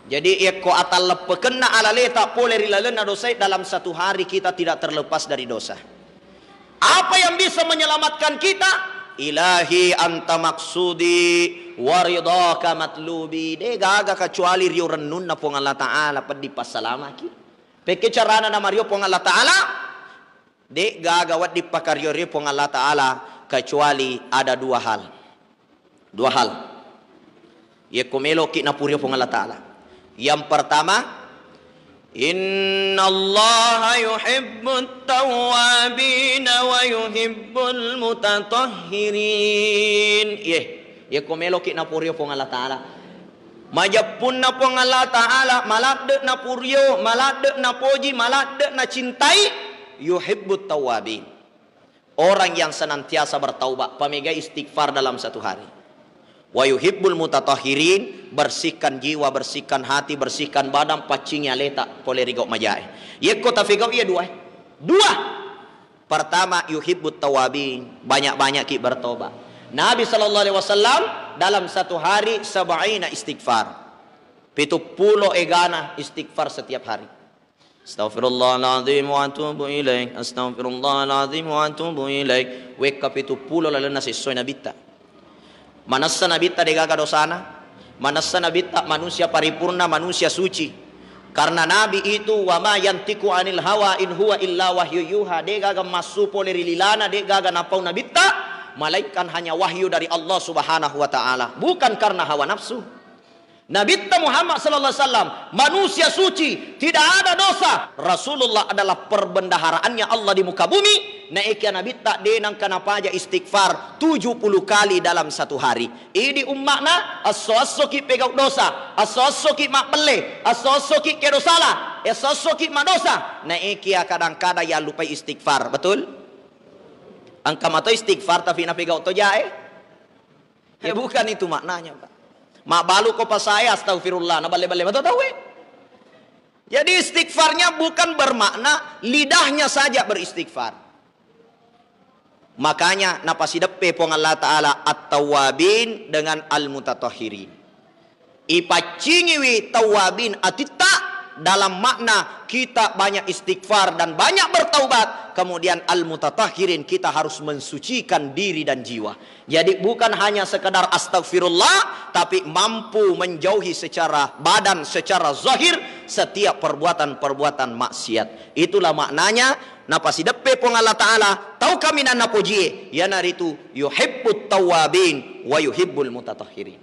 Jadi ko atal lepekena ala leta boleh rilalena dosa dalam satu hari kita tidak terlepas dari dosa. Apa yang bisa menyelamatkan kita? Ilahi anta maksudi waridaka matlubi. De gaga kecuali rio renun na pong Allah Ta'ala pedi pasalamaki. Peke carana na mario pong Allah Ta'ala. De gaga wat di pakario rio pong Allah Ta'ala kecuali ada dua hal. Dua hal. Ye komelo ki na purio pong Allah Ta'ala. Yang pertama, innallaha yuhibbut tawwabin wa yuhibbul mutatahhirin. Ye komelo ki na purio pong Allah Ta'ala. Majapun na pong Allah Ta'ala, malade na purio, malade na poji, malade na cintai, yuhibbut tawwabin. Orang yang senantiasa bertaubat, pamega istighfar dalam satu hari. Wa yuhibbul mutatahhirin, bersihkan jiwa, bersihkan hati, bersihkan badan, pacingnya letak boleh rigau majai. Yeko tafigau iya dua. Dua. Pertama yuhibbut tawabin, banyak-banyak ki bertobat. Nabi sallallahu alaihi wasallam dalam satu hari 70 istighfar. 70 egana istighfar setiap hari. Astaghfirullahaladzim wa atubu ilaih. Astaghfirullahaladzim wa atubu ilaih. Weka 70 lalu nasi soy nabita. Manasa nabita degaga dosana, manasa nabita manusia paripurna, manusia suci. Karena Nabi itu wama yantiku anil hawa in huwa illa wahyu yuha. Degaga masu poleri lilana, degaga napau nabita, malaikat hanya wahyu dari Allah Subhanahu wa taala, bukan karena hawa nafsu. Nabi Muhammad sallallahu alaihi wasallam manusia suci, tidak ada dosa. Rasulullah adalah perbendaharaannya Allah di muka bumi. Naiknya Nabi tak denang kenapa aja istighfar 70 kali dalam satu hari. Ini umatna as-sosoki pegau dosa, as-sosoki mak bele, as-sosoki ke dosala, as-sosoki mak dosa. Naiknya kadang-kadang ya lupa istighfar, betul? Angka mata istighfar tapi na pegau tojae. Ya bukan itu maknanya, Pak. Mak balu ko pa saya astagfirullah na bale-bale betul tahu. Jadi istighfarnya bukan bermakna lidahnya saja beristighfar. Makanya napasidepe pong Allah Ta'ala at-tawabin dengan al-mutatahhirin. Ipacingiwi tawabin atita dalam makna kita banyak istighfar dan banyak bertaubat. Kemudian al-mutatahhirin kita harus mensucikan diri dan jiwa. Jadi bukan hanya sekedar astagfirullah, tapi mampu menjauhi secara badan, secara zahir setiap perbuatan-perbuatan maksiat. Itulah maknanya napasidepe pong Allah Ta'ala tau kami na napojie yanaritu yuhibbut tawabin wa yuhibbul mutatahhirin.